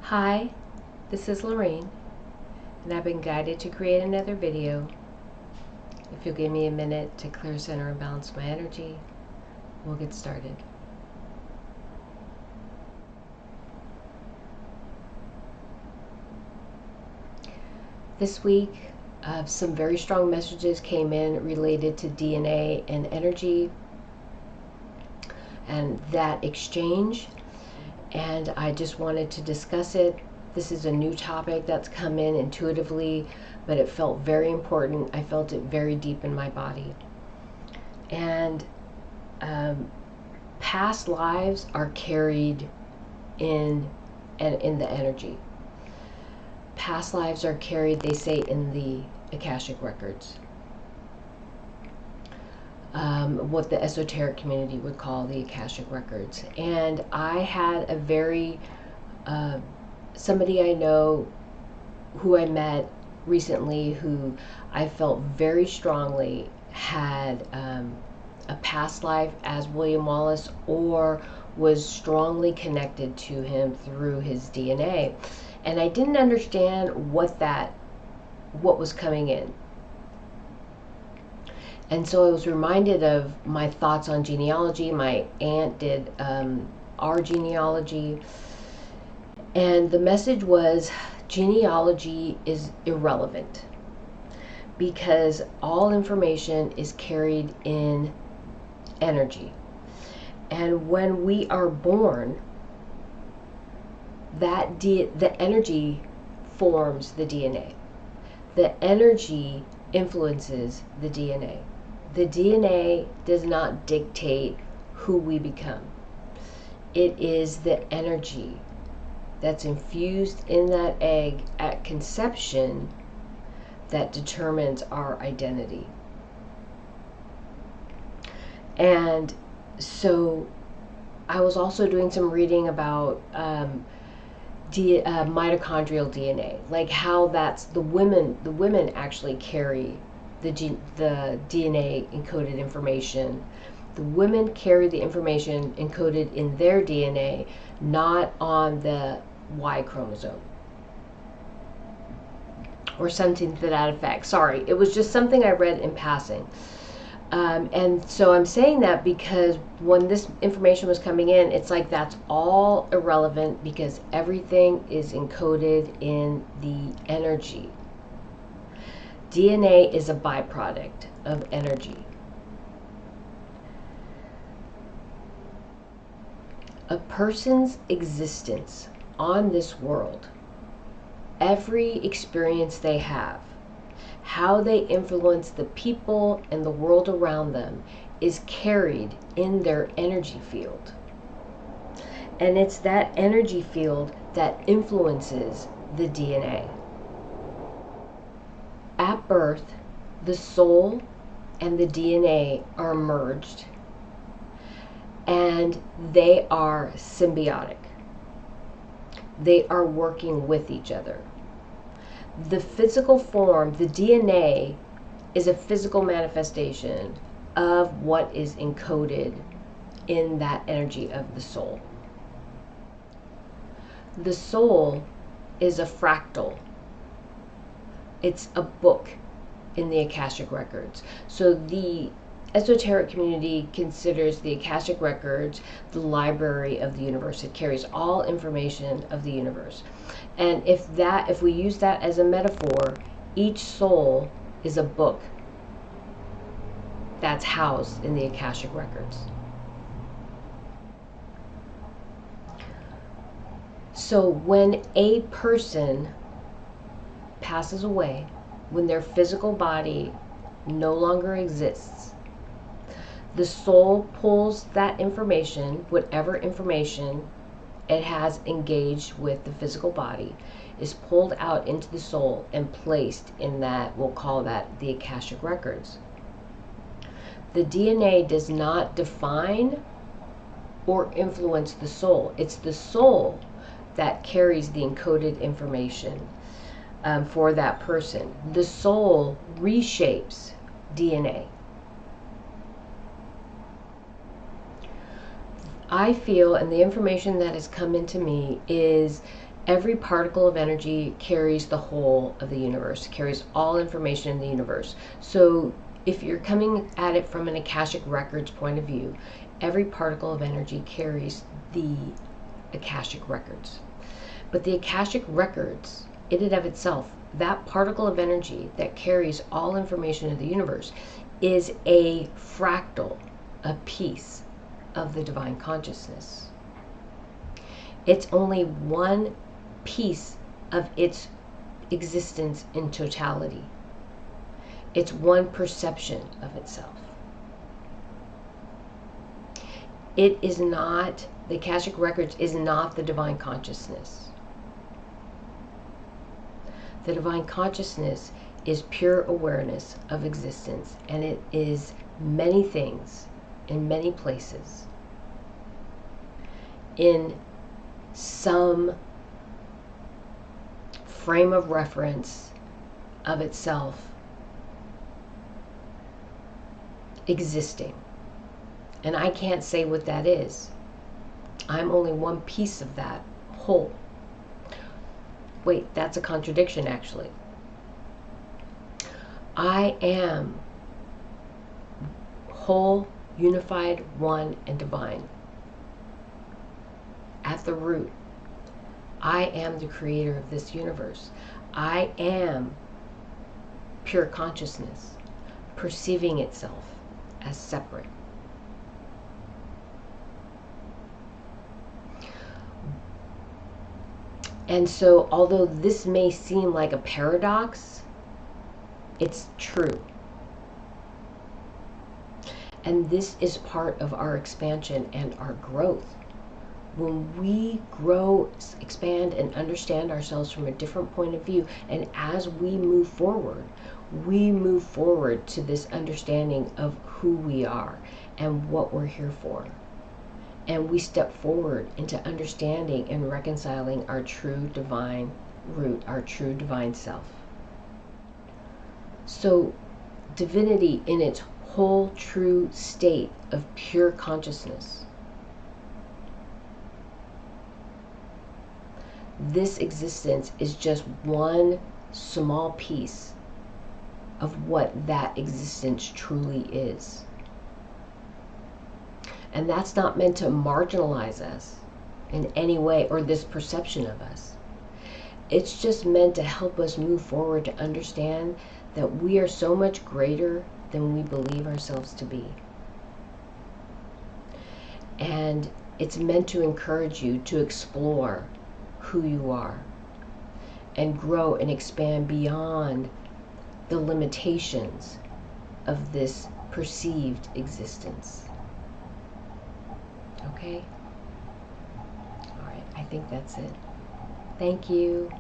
Hi, this is Lorraine, and I've been guided to create another video. If you'll give me a minute to clear, center, and balance my energy, we'll get started. This week, some very strong messages came in related to DNA and energy and that exchange, and I just wanted to discuss it. This is a new topic that's come in intuitively, but it felt very important. I felt it very deep in my body. And past lives are carried in the energy. Past lives are carried, they say, in the Akashic records. What the esoteric community would call the Akashic records. And I had a very somebody I know who I met recently who I felt very strongly had a past life as William Wallace or was strongly connected to him through his DNA. And I didn't understand what was coming in. And so I was reminded of my thoughts on genealogy. My aunt did our genealogy. And the message was, genealogy is irrelevant because all information is carried in energy. And when we are born, the energy forms the DNA. The energy influences the DNA. The DNA does not dictate who we become. It is the energy that's infused in that egg at conception that determines our identity. And so I was also doing some reading about mitochondrial DNA, like how that's the women actually carry the DNA encoded information. The women carry the information encoded in their DNA, not on the Y chromosome or something to that effect. Sorry, it was just something I read in passing. And so I'm saying that because when this information was coming in, it's like that's all irrelevant because everything is encoded in the energy. DNA is a byproduct of energy. A person's existence on this world, every experience they have, how they influence the people and the world around them is carried in their energy field. And it's that energy field that influences the DNA. At birth, the soul and the DNA are merged, and they are symbiotic. They are working with each other. The physical form, the DNA, is a physical manifestation of what is encoded in that energy of the soul. The soul is a fractal. It's a book in the Akashic records. So the esoteric community considers the Akashic records the library of the universe. It carries all information of the universe. And if we use that as a metaphor, each soul is a book that's housed in the Akashic records. So when a person passes away, when their physical body no longer exists, the soul pulls that information, whatever information it has engaged with the physical body, is pulled out into the soul and placed in that, we'll call that the Akashic records. The DNA does not define or influence the soul. It's the soul that carries the encoded information for that person. The soul reshapes DNA. I feel, and the information that has come into me is Every particle of energy carries the whole of the universe, carries all information in the universe. So if you're coming at it from an Akashic Records point of view, every particle of energy carries the Akashic Records. But the Akashic Records, in and of itself, that particle of energy that carries all information in the universe, is a fractal, a piece of the divine consciousness. It's only one piece of its existence in totality. It's one perception of itself. It is not, the Akashic Records is not the divine consciousness. The divine consciousness is pure awareness of existence, and it is many things in many places in some frame of reference of itself existing. And I can't say what that is. I'm only one piece of that whole. Wait, that's a contradiction actually. I am whole, unified, one, and divine. At the root, I am the creator of this universe. I am pure consciousness, perceiving itself as separate. And so, although this may seem like a paradox, it's true. And this is part of our expansion and our growth. When we grow, expand, and understand ourselves from a different point of view, and as we move forward to this understanding of who we are and what we're here for. And we step forward into understanding and reconciling our true divine root, our true divine self. So, divinity in its whole true state of pure consciousness. This existence is just one small piece of what that existence truly is. And that's not meant to marginalize us in any way, or this perception of us. It's just meant to help us move forward to understand that we are so much greater than we believe ourselves to be. And it's meant to encourage you to explore who you are and grow and expand beyond the limitations of this perceived existence. Okay? All right, I think that's it. Thank you.